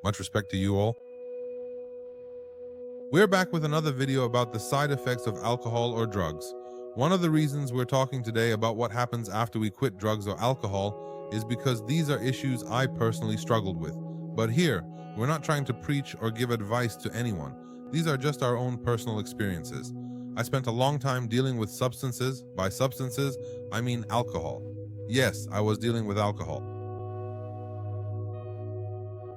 Much respect to you all. We're back with another video about the side effects of alcohol or drugs. One of the reasons we're talking today about what happens after we quit drugs or alcohol is because these are issues I personally struggled with. But here, we're not trying to preach or give advice to anyone. These are just our own personal experiences. I spent a long time dealing with substances. By substances, I mean alcohol. Yes, I was dealing with alcohol.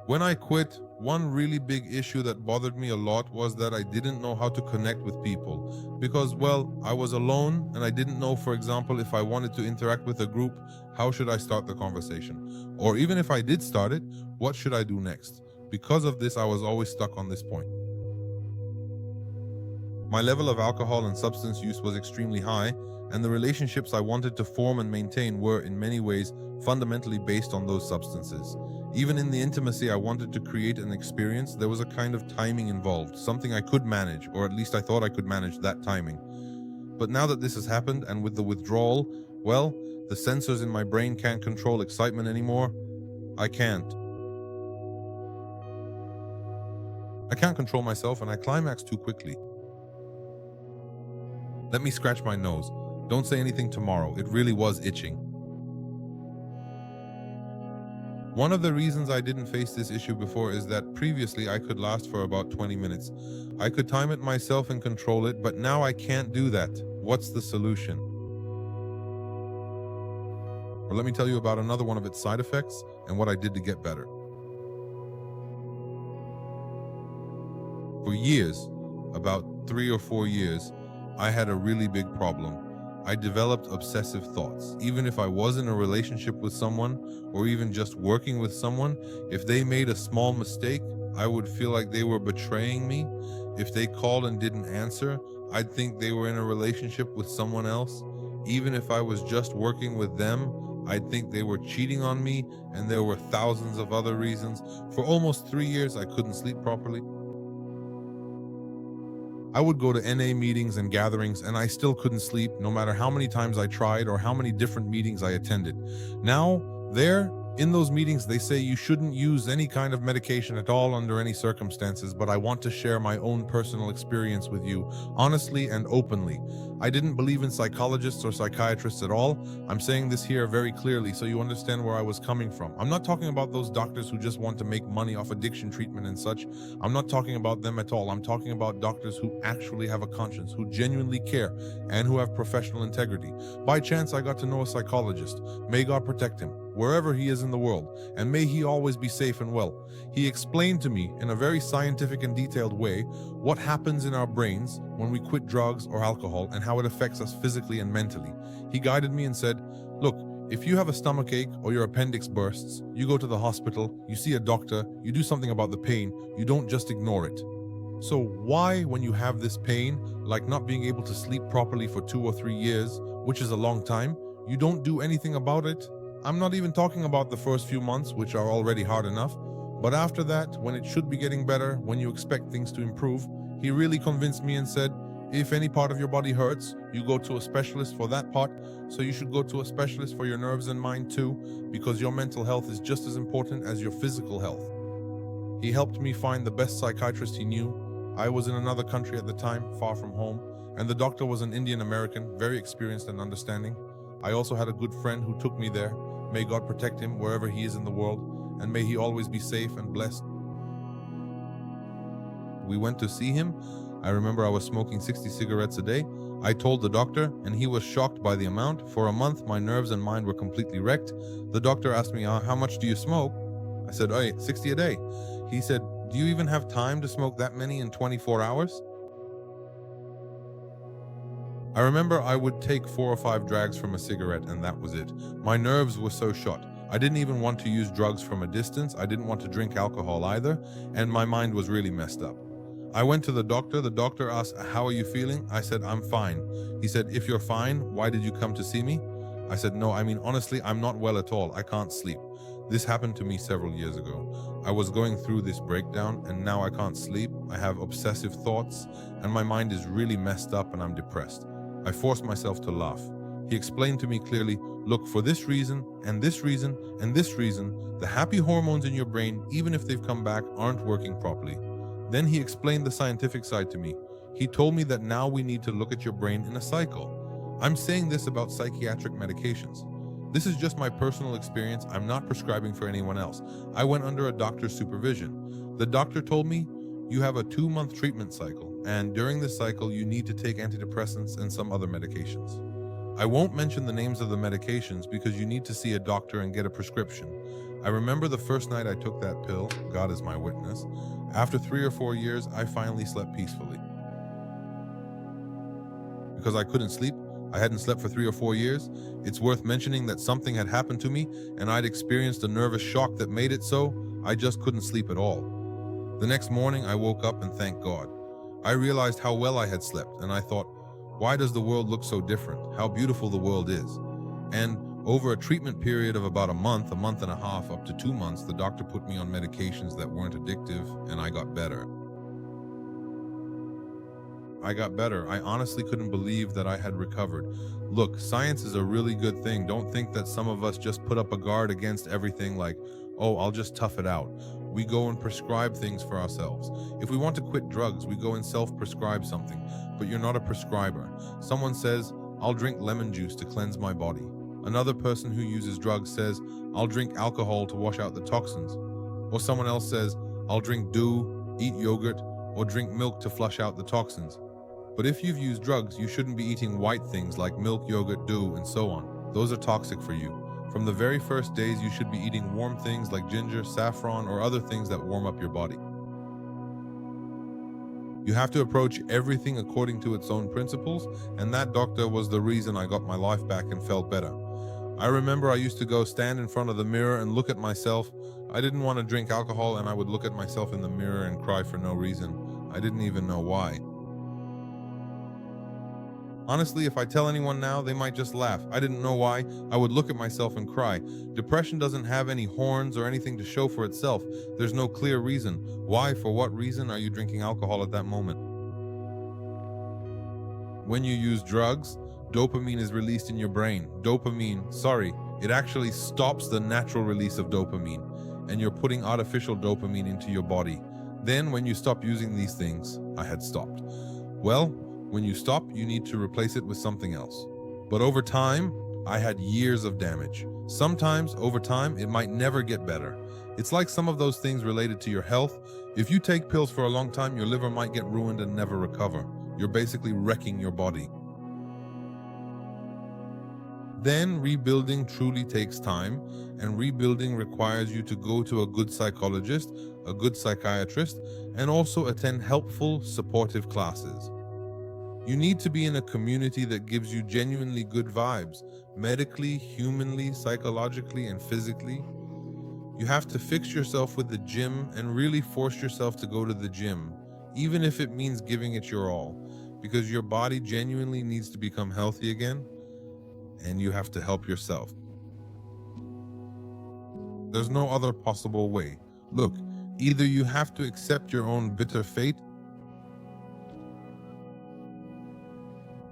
When I quit, one really big issue that bothered me a lot was that I didn't know how to connect with people. Because, well, I was alone and I didn't know, for example, if I wanted to interact with a group, how should I start the conversation? Or even if I did start it, what should I do next? Because of this, I was always stuck on this point. My level of alcohol and substance use was extremely high, and the relationships I wanted to form and maintain were, in many ways, fundamentally based on those substances. Even in the intimacy I wanted to create an experience, there was a kind of timing involved, something I could manage, or at least I thought I could manage that timing. But now that this has happened, and with the withdrawal, well, the sensors in my brain can't control excitement anymore. I can't control myself, and I climax too quickly. Let me scratch my nose. Don't say anything tomorrow. It really was itching. One of the reasons I didn't face this issue before is that previously I could last for about 20 minutes. I could time it myself and control it, but now I can't do that. What's the solution? Or let me tell you about another one of its side effects and what I did to get better. For years, about 3 or 4 years, I had a really big problem. I developed obsessive thoughts. Even if I was in a relationship with someone, or even just working with someone, if they made a small mistake, I would feel like they were betraying me. If they called and didn't answer, I'd think they were in a relationship with someone else. Even if I was just working with them, I'd think they were cheating on me, and there were thousands of other reasons. For almost 3 years, I couldn't sleep properly. I would go to NA meetings and gatherings, and I still couldn't sleep, no matter how many times I tried or how many different meetings I attended. Now, in those meetings, they say you shouldn't use any kind of medication at all under any circumstances, but I want to share my own personal experience with you, honestly and openly. I didn't believe in psychologists or psychiatrists at all. I'm saying this here very clearly so you understand where I was coming from. I'm not talking about those doctors who just want to make money off addiction treatment and such. I'm not talking about them at all. I'm talking about doctors who actually have a conscience, who genuinely care, and who have professional integrity. By chance, I got to know a psychologist. May God protect him, wherever he is in the world, and may he always be safe and well. He explained to me in a very scientific and detailed way what happens in our brains when we quit drugs or alcohol and how it affects us physically and mentally. He guided me and said, look, if you have a stomachache or your appendix bursts, you go to the hospital, you see a doctor, you do something about the pain, you don't just ignore it. So why, when you have this pain, like not being able to sleep properly for 2 or 3 years, which is a long time, you don't do anything about it? I'm not even talking about the first few months, which are already hard enough, but after that, when it should be getting better, when you expect things to improve, he really convinced me and said, if any part of your body hurts, you go to a specialist for that part, so you should go to a specialist for your nerves and mind too, because your mental health is just as important as your physical health. He helped me find the best psychiatrist he knew. I was in another country at the time, far from home, and the doctor was an Indian American, very experienced and understanding. I also had a good friend who took me there. May God protect him wherever he is in the world, and may he always be safe and blessed. We went to see him. I remember I was smoking 60 cigarettes a day. I told the doctor, and he was shocked by the amount. For a month, my nerves and mind were completely wrecked. The doctor asked me, how much do you smoke? I said, 60 a day. He said, do you even have time to smoke that many in 24 hours? I remember I would take 4 or 5 drags from a cigarette, and that was it. My nerves were so shot. I didn't even want to use drugs from a distance. I didn't want to drink alcohol either, and my mind was really messed up. I went to the doctor. The doctor asked, how are you feeling? I said, I'm fine. He said, if you're fine, why did you come to see me? I said, no, honestly, I'm not well at all. I can't sleep. This happened to me several years ago. I was going through this breakdown, and now I can't sleep. I have obsessive thoughts, and my mind is really messed up, and I'm depressed. I forced myself to laugh. He explained to me clearly, look, for this reason, and this reason, and this reason, the happy hormones in your brain, even if they've come back, aren't working properly. Then he explained the scientific side to me. He told me that now we need to look at your brain in a cycle. I'm saying this about psychiatric medications. This is just my personal experience. I'm not prescribing for anyone else. I went under a doctor's supervision. The doctor told me, you have a 2-month treatment cycle, and during this cycle, you need to take antidepressants and some other medications. I won't mention the names of the medications because you need to see a doctor and get a prescription. I remember the first night I took that pill, God is my witness. After 3 or 4 years, I finally slept peacefully. Because I couldn't sleep, I hadn't slept for 3 or 4 years. It's worth mentioning that something had happened to me and I'd experienced a nervous shock that made it so I just couldn't sleep at all. The next morning, I woke up and thanked God. I realized how well I had slept and I thought, why does the world look so different? How beautiful the world is. And over a treatment period of about a month and a half, up to 2 months, the doctor put me on medications that weren't addictive and I got better. I honestly couldn't believe that I had recovered. Look, science is a really good thing. Don't think that some of us just put up a guard against everything like, oh, I'll just tough it out. We go and prescribe things for ourselves. If we want to quit drugs, we go and self-prescribe something, but you're not a prescriber. Someone says, I'll drink lemon juice to cleanse my body. Another person who uses drugs says, I'll drink alcohol to wash out the toxins. Or someone else says, I'll drink dew, eat yogurt, or drink milk to flush out the toxins. But if you've used drugs, you shouldn't be eating white things like milk, yogurt, dew, and so on. Those are toxic for you. From the very first days, you should be eating warm things like ginger, saffron, or other things that warm up your body. You have to approach everything according to its own principles, and that doctor was the reason I got my life back and felt better. I remember I used to go stand in front of the mirror and look at myself. I didn't want to drink alcohol, and I would look at myself in the mirror and cry for no reason. I didn't even know why. Honestly, if I tell anyone now, they might just laugh. I didn't know why. I would look at myself and cry. Depression doesn't have any horns or anything to show for itself. There's no clear reason. Why, for what reason are you drinking alcohol at that moment? When you use drugs, dopamine is released in your brain. It actually stops the natural release of dopamine, and you're putting artificial dopamine into your body. Then when you stop using these things, I had stopped. Well, when you stop, you need to replace it with something else. But over time, I had years of damage. Sometimes, over time, it might never get better. It's like some of those things related to your health. If you take pills for a long time, your liver might get ruined and never recover. You're basically wrecking your body. Then rebuilding truly takes time, and rebuilding requires you to go to a good psychologist, a good psychiatrist, and also attend helpful, supportive classes. You need to be in a community that gives you genuinely good vibes, medically, humanly, psychologically, and physically. You have to fix yourself with the gym and really force yourself to go to the gym, even if it means giving it your all, because your body genuinely needs to become healthy again, and you have to help yourself. There's no other possible way. Look, either you have to accept your own bitter fate,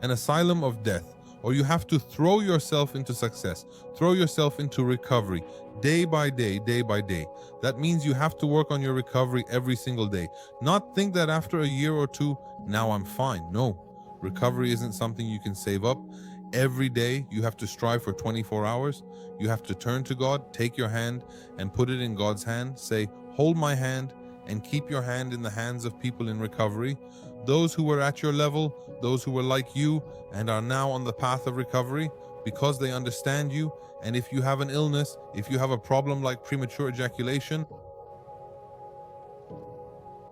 an asylum of death, or you have to throw yourself into success, throw yourself into recovery, day by day, day by day. That means you have to work on your recovery every single day. Not think that after a year or two, now I'm fine. No, recovery isn't something you can save up. Every day, you have to strive for 24 hours. You have to turn to God, take your hand, and put it in God's hand. Say, hold my hand, and keep your hand in the hands of people in recovery. Those who were at your level, those who were like you and are now on the path of recovery, because they understand you. And if you have an illness, if you have a problem like premature ejaculation,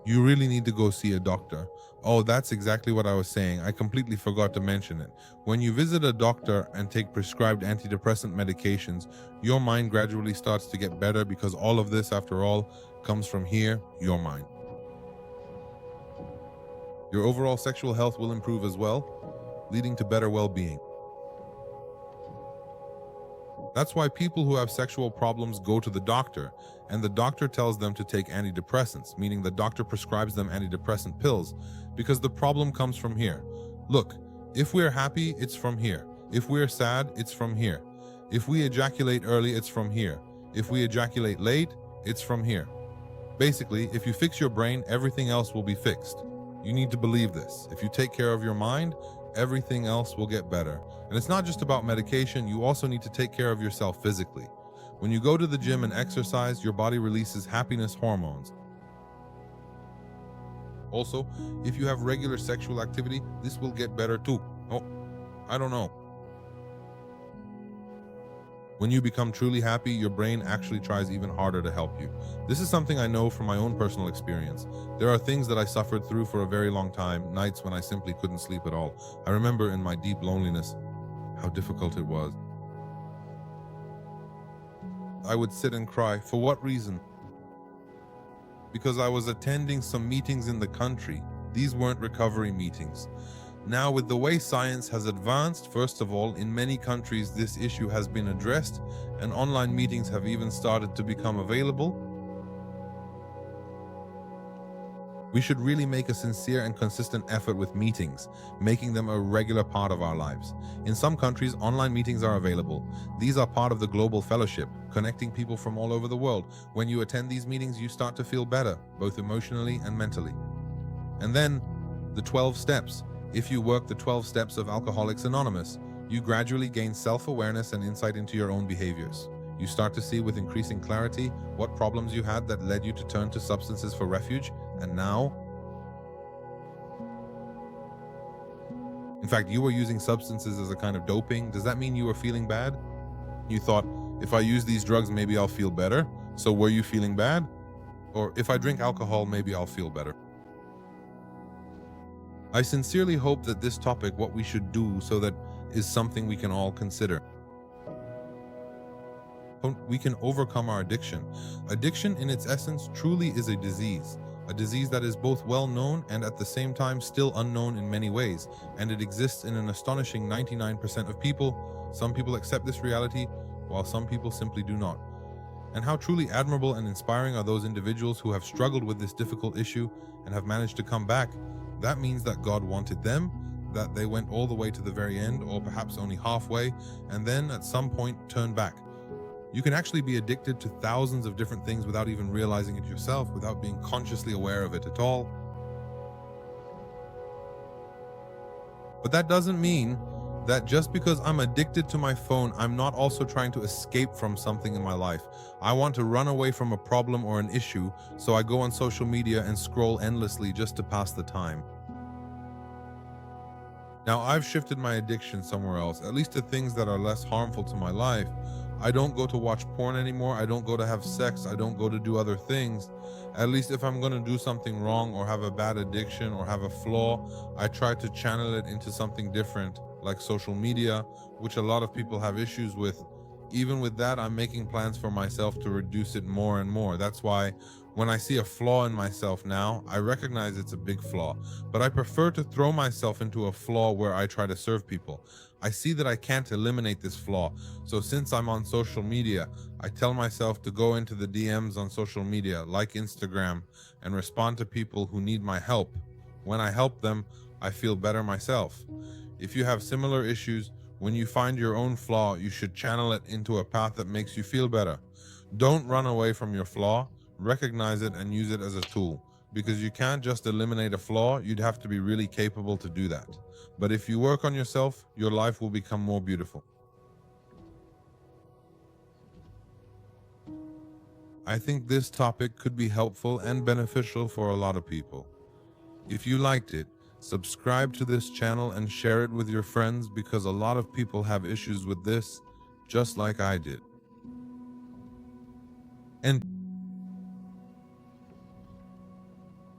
you really need to go see a doctor. Oh, that's exactly what I was saying. I completely forgot to mention it. When you visit a doctor and take prescribed antidepressant medications, your mind gradually starts to get better, because all of this, after all, comes from here, your mind. Your overall sexual health will improve as well, leading to better well-being. That's why people who have sexual problems go to the doctor, and the doctor tells them to take antidepressants, meaning the doctor prescribes them antidepressant pills, because the problem comes from here. Look, if we're happy, it's from here. If we're sad, it's from here. If we ejaculate early, it's from here. If we ejaculate late, it's from here. Basically, if you fix your brain, everything else will be fixed. You need to believe this. If you take care of your mind, everything else will get better. And it's not just about medication, you also need to take care of yourself physically. When you go to the gym and exercise, your body releases happiness hormones. Also, if you have regular sexual activity, this will get better too. Oh, I don't know. When you become truly happy, your brain actually tries even harder to help you. This is something I know from my own personal experience. There are things that I suffered through for a very long time, nights when I simply couldn't sleep at all. I remember in my deep loneliness, how difficult it was. I would sit and cry. For what reason? Because I was attending some meetings in the country. These weren't recovery meetings. Now, with the way science has advanced, first of all, in many countries this issue has been addressed and online meetings have even started to become available. We should really make a sincere and consistent effort with meetings, making them a regular part of our lives. In some countries, online meetings are available. These are part of the global fellowship, connecting people from all over the world. When you attend these meetings, you start to feel better, both emotionally and mentally. And then, the 12 steps. If you work the 12 steps of Alcoholics Anonymous, you gradually gain self-awareness and insight into your own behaviors. You start to see with increasing clarity what problems you had that led you to turn to substances for refuge, and now, in fact, you were using substances as a kind of doping. Does that mean you were feeling bad? You thought, if I use these drugs, maybe I'll feel better. So were you feeling bad? Or if I drink alcohol, maybe I'll feel better. I sincerely hope that this topic, what we should do so that is something we can all consider. We can overcome our addiction. Addiction in its essence truly is a disease that is both well known and at the same time still unknown in many ways, and it exists in an astonishing 99% of people. Some people accept this reality, while some people simply do not. And how truly admirable and inspiring are those individuals who have struggled with this difficult issue and have managed to come back. That means that God wanted them, that they went all the way to the very end, or perhaps only halfway, and then at some point turned back. You can actually be addicted to thousands of different things without even realizing it yourself, without being consciously aware of it at all. But that doesn't mean that just because I'm addicted to my phone, I'm not also trying to escape from something in my life. I want to run away from a problem or an issue, so I go on social media and scroll endlessly just to pass the time. Now, I've shifted my addiction somewhere else, at least to things that are less harmful to my life. I don't go to watch porn anymore. I don't go to have sex. I don't go to do other things. At least if I'm going to do something wrong or have a bad addiction or have a flaw, I try to channel it into something different, like social media, which a lot of people have issues with. Even with that, I'm making plans for myself to reduce it more and more. That's why when I see a flaw in myself now, I recognize it's a big flaw, but I prefer to throw myself into a flaw where I try to serve people. I see that I can't eliminate this flaw. So since I'm on social media, I tell myself to go into the DMs on social media, like Instagram, and respond to people who need my help. When I help them, I feel better myself. If you have similar issues, when you find your own flaw, you should channel it into a path that makes you feel better. Don't run away from your flaw. Recognize it and use it as a tool, because you can't just eliminate a flaw. You'd have to be really capable to do that. But if you work on yourself, your life will become more beautiful. I think this topic could be helpful and beneficial for a lot of people. If you liked it, subscribe to this channel and share it with your friends, because a lot of people have issues with this, just like I did. And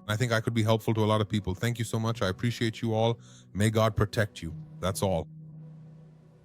I think I could be helpful to a lot of people. Thank you so much. I appreciate you all. May God protect you. That's all.